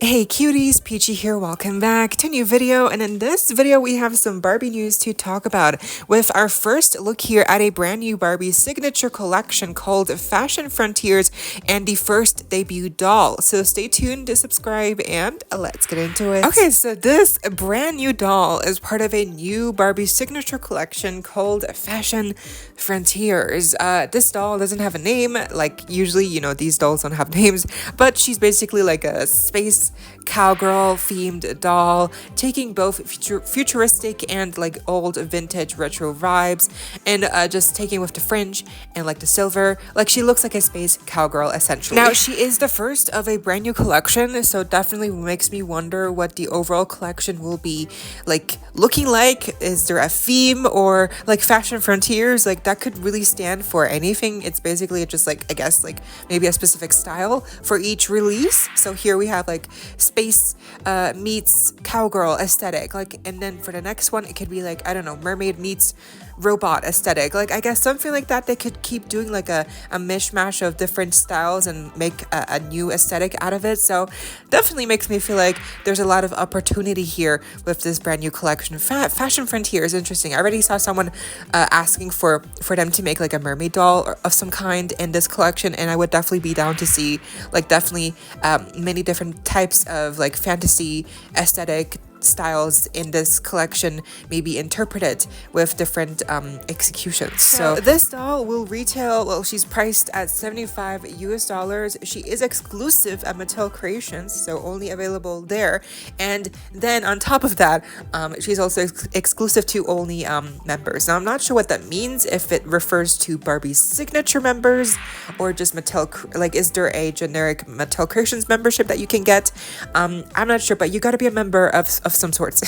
Hey cuties, Peachy here, welcome back to a new video, and in this video we have some Barbie news to talk about with our first look here at a brand new Barbie signature collection called Fashion Frontiers and the first debut doll. So stay tuned to subscribe and let's get into it. Okay, so this brand new doll is part of a new Barbie signature collection called Fashion Frontiers. This doll doesn't have a name, like usually, these dolls don't have names, but she's basically like a space cowgirl themed doll, taking both futuristic and like old vintage retro vibes, and just taking with the fringe and like the silver. Like she looks like a space cowgirl essentially. Now she is the first of a brand new collection, so definitely makes me wonder what the overall collection will be like looking like. Is there a theme, or like Fashion Frontiers, like that could really stand for anything. It's basically just like, I guess, like maybe a specific style for each release. So here we have like space meets cowgirl aesthetic, like, and then for the next one it could be like, I don't know, mermaid meets robot aesthetic. Like I guess something like that. They could keep doing like a mishmash of different styles and make a new aesthetic out of it. So definitely makes me feel like there's a lot of opportunity here with this brand new collection. Fashion Frontier is interesting. I already saw someone asking for them to make like a mermaid doll of some kind in this collection, and I would definitely be down to see like definitely many different types of like fantasy aesthetic styles in this collection, maybe interpreted with different executions. So this doll will retail, well, she's priced at $75 US. She is exclusive at Mattel Creations, so only available there. And then on top of that, she's also exclusive to only members. Now I'm not sure what that means, if it refers to Barbie's signature members or just Mattel, like is there a generic Mattel Creations membership that you can get? I'm not sure, but you got to be a member of some sorts.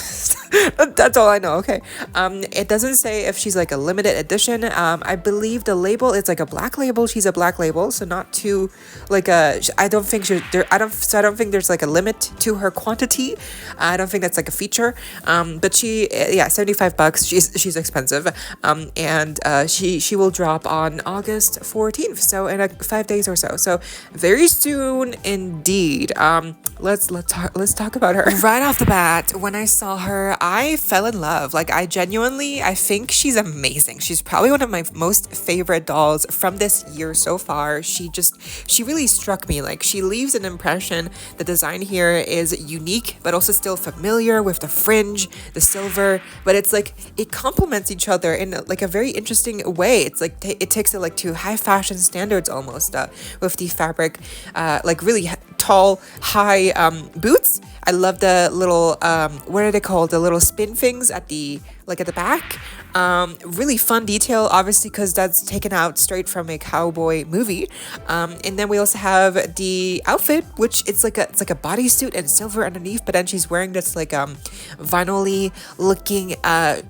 That's all I know. Okay. It doesn't say if she's like a limited edition. I believe the label is like a black label. She's a black label, so not too like I don't think I don't think there's like a limit to her quantity. I don't think that's like a feature. But she, yeah, $75. She's expensive. And she will drop on August 14th, so in 5 days or so. So very soon indeed. Let's talk about her. Right off the bat, when I saw her, I fell in love. Like I think she's amazing. She's probably one of my most favorite dolls from this year so far. She really struck me. Like she leaves an impression. The design here is unique, but also still familiar with the fringe, the silver, but it's like it complements each other in like a very interesting way. It's like it takes it like to high fashion standards almost, with the fabric, like really tall, high boots. I love the little what are they called? The little spin things at the back. Really fun detail, obviously, because that's taken out straight from a cowboy movie. And then we also have the outfit, which it's like a bodysuit and silver underneath, but then she's wearing this like vinyl-y looking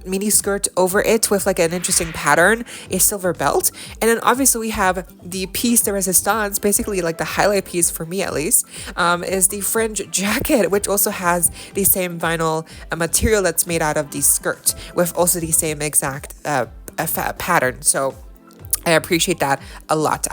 mini skirt over it with like an interesting pattern, a silver belt. And then obviously we have the piece de resistance, basically like the highlight piece for me at least, is the fringe jacket, which also has the same vinyl material that's made out of the skirt, with also the same exact pattern. So I appreciate that a lot.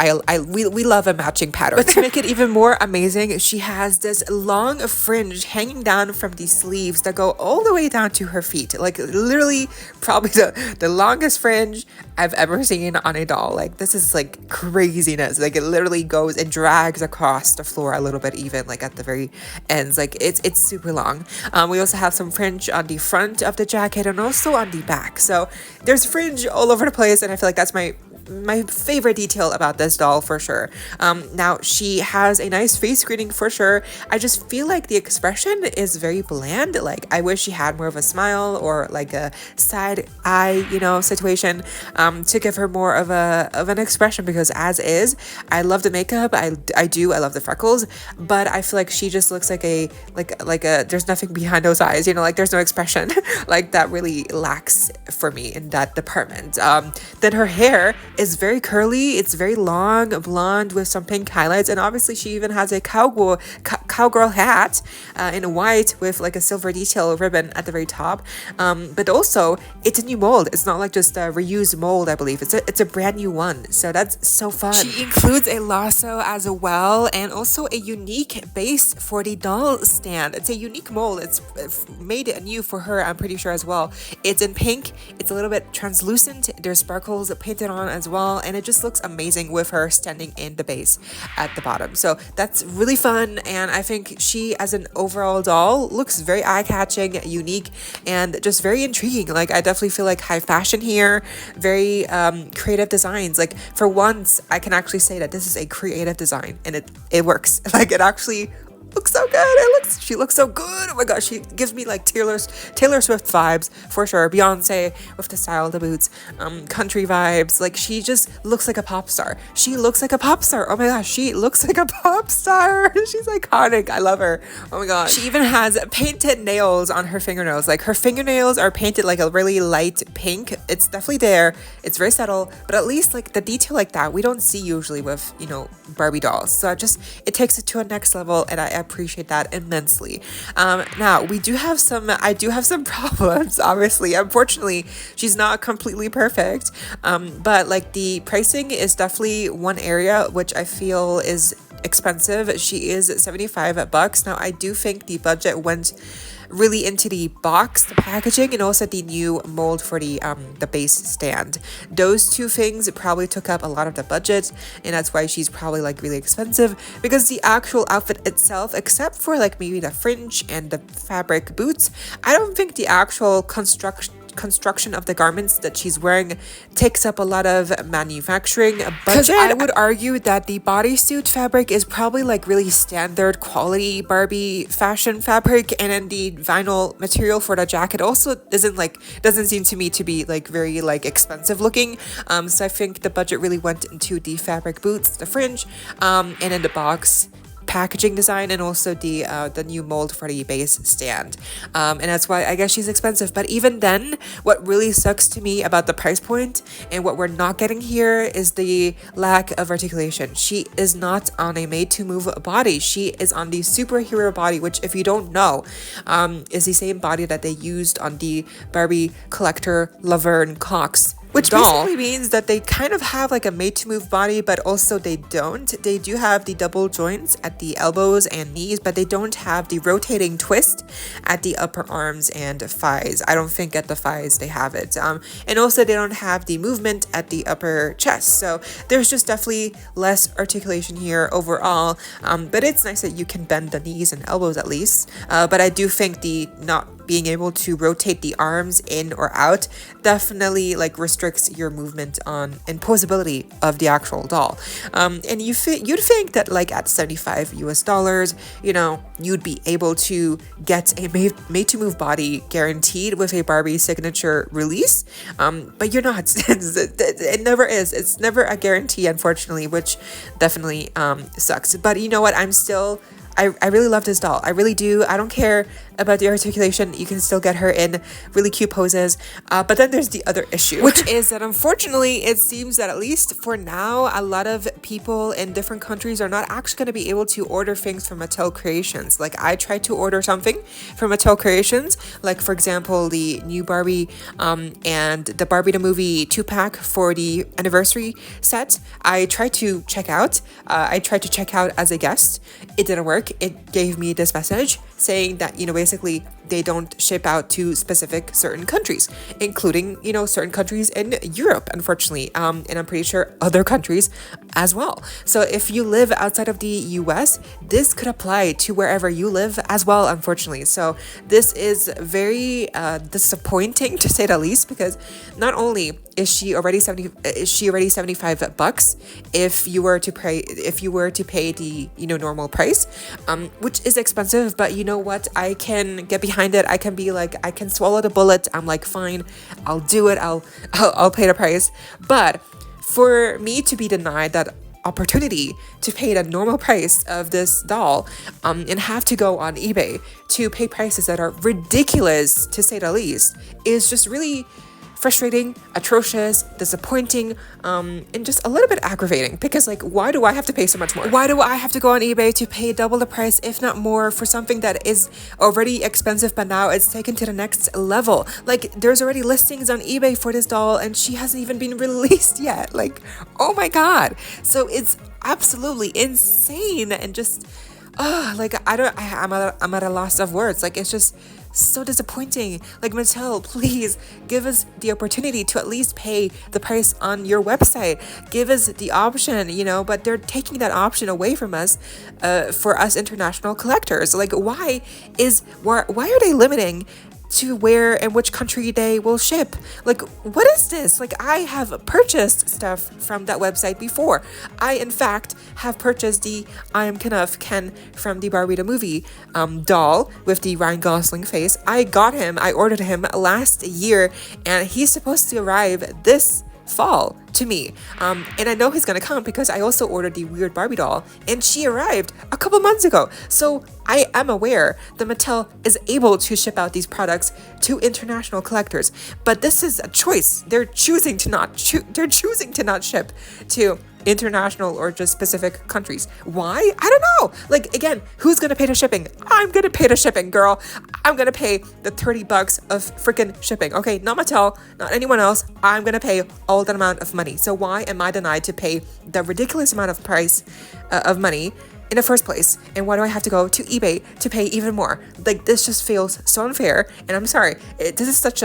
We love a matching pattern. But to make it even more amazing, she has this long fringe hanging down from the sleeves that go all the way down to her feet. Like literally probably the longest fringe I've ever seen on a doll. Like this is like craziness. Like it literally goes and drags across the floor a little bit, even like at the very ends. Like it's super long. We also have some fringe on the front of the jacket and also on the back. So there's fringe all over the place, and I feel like that's my favorite detail about this doll for sure. Now she has a nice face screening for sure. I just feel like the expression is very bland. Like I wish she had more of a smile or like a side eye, situation, to give her more of an expression, because as is, I love the makeup. I love the freckles, but I feel like she just looks like a there's nothing behind those eyes, like there's no expression. Like that really lacks for me in that department. Then her hair is very curly. It's very long, blonde with some pink highlights, and obviously she even has a cowgirl hat in white with like a silver detail ribbon at the very top. But also it's a new mold. It's not like just a reused mold. I believe it's a brand new one. So that's so fun. She includes a lasso as well, and also a unique base for the doll stand. It's a unique mold. It's made new for her, I'm pretty sure, as well. It's in pink. It's a little bit translucent. There's sparkles painted on as well, and it just looks amazing with her standing in the base at the bottom. So that's really fun, and I think she as an overall doll looks very eye-catching, unique, and just very intriguing. Like, I definitely feel like high fashion here, very creative designs. Like, for once I can actually say that this is a creative design, and it works. Like, it actually looks so good. She looks so good. Oh my gosh, she gives me like Taylor Swift vibes for sure. Beyonce with the style, the boots, country vibes. Like, she just looks like a pop star. She looks like a pop star. Oh my gosh, she looks like a pop star. She's iconic. I love her. Oh my gosh. She even has painted nails on her fingernails. Like, her fingernails are painted like a really light pink. It's definitely there. It's very subtle, but at least like the detail like that we don't see usually with, you know, Barbie dolls. So it takes it to a next level, and I appreciate that immensely. Now I do have some problems. Obviously, unfortunately, she's not completely perfect, but like the pricing is definitely one area which I feel is expensive. She is $75. Now I do think the budget went really into the box, the packaging, and also the new mold for the base stand. Those two things probably took up a lot of the budget, and that's why she's probably like really expensive, because the actual outfit itself, except for like maybe the fringe and the fabric boots, I don't think the actual construction of the garments that she's wearing takes up a lot of manufacturing budget. I would argue that the bodysuit fabric is probably like really standard quality Barbie fashion fabric, and then the vinyl material for the jacket also doesn't seem to me to be like very like expensive looking. So I think the budget really went into the fabric boots, the fringe, and then the box packaging design, and also the new mold for the base stand, and that's why I guess she's expensive. But even then, what really sucks to me about the price point and what we're not getting here is the lack of articulation. She is not on a made-to-move body. She is on the superhero body, which, if you don't know, is the same body that they used on the Barbie collector Laverne Cox which doll. Basically means that they kind of have like a made-to-move body, but also they don't. They do have the double joints at the elbows and knees, but they don't have the rotating twist at the upper arms and thighs. I don't think at the thighs they have it. And also they don't have the movement at the upper chest. So there's just definitely less articulation here overall. But it's nice that you can bend the knees and elbows at least. But I do think the not being able to rotate the arms in or out definitely like restricts your movement on and posability of the actual doll. And you'd think that like at $75 you know, you'd be able to get a made to move body guaranteed with a Barbie signature release, but you're not. It never is. It's never a guarantee, unfortunately, which definitely sucks. But you know what, I really love this doll. I really do. I don't care about the articulation. You can still get her in really cute poses. But then there's the other issue, which is that unfortunately, it seems that at least for now, a lot of people in different countries are not actually going to be able to order things from Mattel Creations. Like, I tried to order something from Mattel Creations, like for example, the new Barbie and the Barbie the movie 2-pack for the anniversary set. I tried to check out. I tried to check out as a guest. It didn't work. It gave me this message saying that, you know, basically they don't ship out to specific certain countries, including, you know, certain countries in Europe, unfortunately, and I'm pretty sure other countries as well. So if you live outside of the US, this could apply to wherever you live as well, unfortunately. So this is very disappointing, to say the least, because not only is she already $75 if you were to pay the, you know, normal price, which is expensive, but you know what, I can get behind it. I can be like, I can swallow the bullet. I'm like, fine, I'll do it. I'll pay the price. But for me to be denied that opportunity to pay the normal price of this doll, and have to go on eBay to pay prices that are ridiculous, to say the least, is just really frustrating, atrocious, disappointing, and just a little bit aggravating, because like, why do I have to pay so much more? Why do I have to go on eBay to pay double the price, if not more, for something that is already expensive, but now it's taken to the next level? Like, there's already listings on eBay for this doll and she hasn't even been released yet. Like, oh my god. So it's absolutely insane, and just like, I'm at a loss of words. Like, it's just so disappointing. Like, Mattel, please give us the opportunity to at least pay the price on your website. Give us the option, but they're taking that option away from us, for us international collectors. Like, why are they limiting to where and which country they will ship? Like, what is this? Like, I have purchased stuff from that website before. I, in fact, have purchased the I Am Ken from the Barbie the movie doll with the Ryan Gosling face. I ordered him last year, and he's supposed to arrive this fall to me, and I know he's gonna come because I also ordered the weird Barbie doll, and she arrived a couple months ago. So I am aware that Mattel is able to ship out these products to international collectors, but this is a choice. They're choosing to not ship to international or just specific countries. Why? I don't know. Like, again, who's gonna pay the shipping? I'm gonna pay the shipping, girl. I'm gonna pay the $30 of freaking shipping. Okay, not Mattel, not anyone else. I'm gonna pay all that amount of money. So why am I denied to pay the ridiculous amount of price of money in the first place? And why do I have to go to eBay to pay even more? Like, this just feels so unfair, and I'm sorry. This is such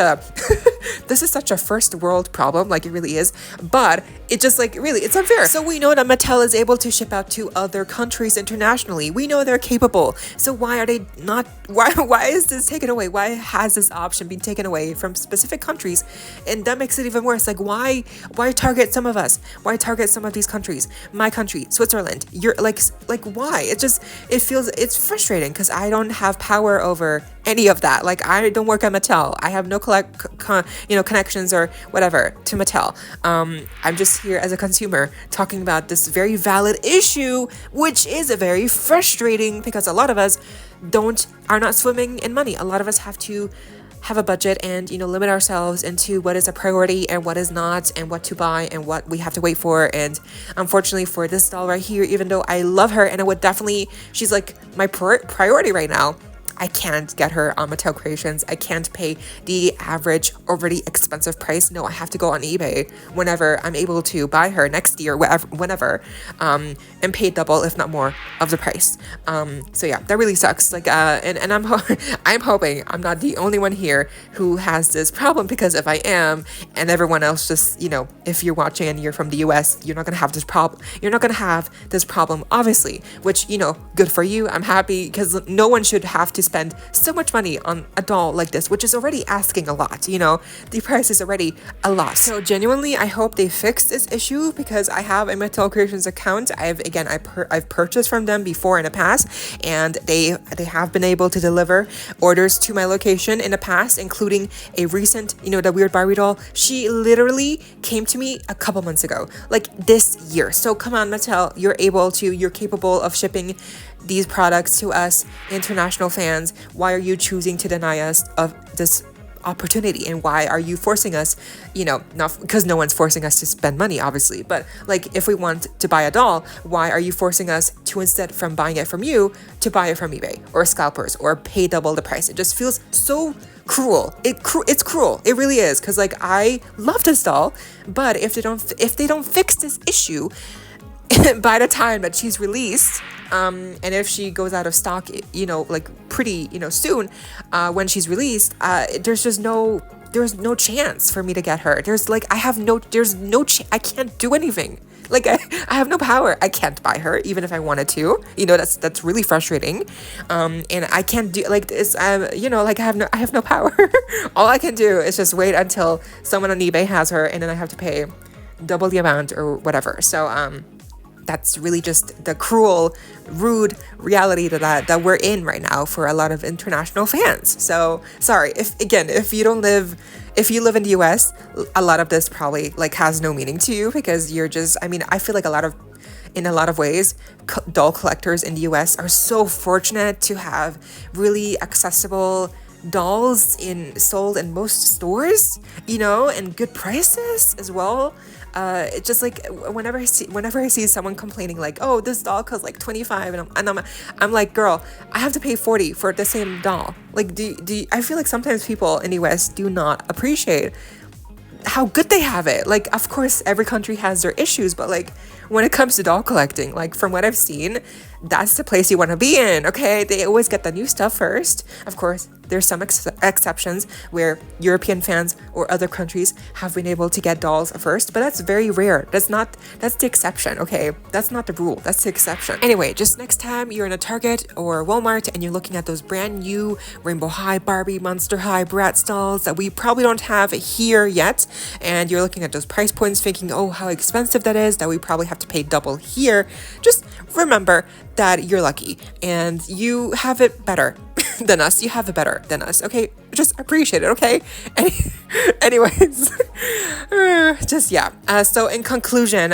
a first world problem. Like, it really is. But it just, like, really, it's unfair. So we know that Mattel is able to ship out to other countries internationally. We know they're capable. So why are they not? Why is this taken away? Why has this option been taken away from specific countries? And that makes it even worse. Like, why target some of us? Why target some of these countries? My country, Switzerland. You're like why? It's frustrating, because I don't have power over any of that. Like, I don't work at Mattel. I have no connections or whatever to Mattel. I'm just here as a consumer talking about this very valid issue, which is very frustrating, because a lot of us are not swimming in money. A lot of us have to have a budget and limit ourselves into what is a priority and what is not, and what to buy and what we have to wait for. And unfortunately for this doll right here, even though I love her and she's like my priority right now, I can't get her on Mattel Creations. I can't pay the average already expensive price. No, I have to go on eBay whenever I'm able to buy her next year, whenever, and pay double, if not more, of the price. So yeah, that really sucks. Like, and I'm I'm hoping I'm not the only one here who has this problem, because if I am, and everyone else just, if you're watching and you're from the US, you're not gonna have this problem. You're not gonna have this problem, obviously, which, good for you. I'm happy, because no one should have to spend so much money on a doll like this, which is already asking a lot. The price is already a lot. So genuinely, I hope they fix this issue, because I have a Mattel Creations account. I've purchased from them before in the past, and they have been able to deliver orders to my location in the past, including a recent, the weird Barbie doll. She literally came to me a couple months ago, like this year. So come on, Mattel, you're capable of shipping these products to us international fans. Why are you choosing to deny us of this opportunity? And why are you forcing us, not because no one's forcing us to spend money, obviously, but like, if we want to buy a doll, why are you forcing us to, instead from buying it from you, to buy it from eBay or scalpers, or pay double the price? It just feels so cruel. It's cruel. It really is. Because like, I love this doll, but if they don't fix this issue by the time that she's released, and if she goes out of stock, like pretty, soon, when she's released, there's no chance for me to get her. I can't do anything. Like, I have no power. I can't buy her, even if I wanted to. That's really frustrating. And I can't do, like, this, like, I have no power. All I can do is just wait until someone on eBay has her, and then I have to pay double the amount or whatever. So, that's really just the cruel, rude reality that we're in right now for a lot of international fans. So sorry if you live in the US, a lot of this probably like has no meaning to you, because I feel like in a lot of ways, doll collectors in the US are so fortunate to have really accessible dolls sold in most stores, you know, and good prices as well. It's just like whenever I see someone complaining like, oh, this doll costs like 25, I'm like, girl, I have to pay 40 for the same doll. Like, I feel like sometimes people in the US do not appreciate how good they have it. Like, of course, every country has their issues, but like when it comes to doll collecting, like from what I've seen, that's the place you want to be in. Okay, they always get the new stuff first. Of course, there's some exceptions where European fans or other countries have been able to get dolls first, but that's very rare. That's the exception. Okay, that's not the rule, that's the exception. Anyway, just next time you're in a Target or Walmart and you're looking at those brand new Rainbow High, Barbie, Monster High, Bratz dolls that we probably don't have here yet, and you're looking at those price points thinking, oh, how expensive that is, that we probably have to pay double here, just remember that you're lucky and you have it better than us. You have it better than us. Okay, just appreciate it. Okay. Anyways, just yeah. So in conclusion,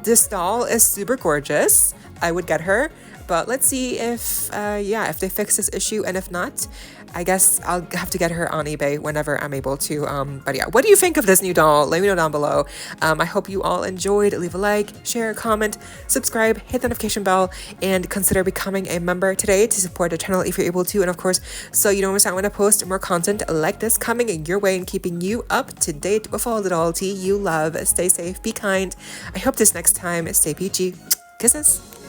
this doll is super gorgeous. I would get her, but let's see if if they fix this issue, and if not, I guess I'll have to get her on eBay whenever I'm able to. But yeah, what do you think of this new doll? Let me know down below. I hope you all enjoyed. Leave a like, share, comment, subscribe, hit the notification bell, and consider becoming a member today to support the channel if you're able to. And of course, so you don't miss out when I post more content like this coming your way and keeping you up to date with all the doll tea you love. Stay safe, be kind. I hope this next time, stay peachy. Kisses.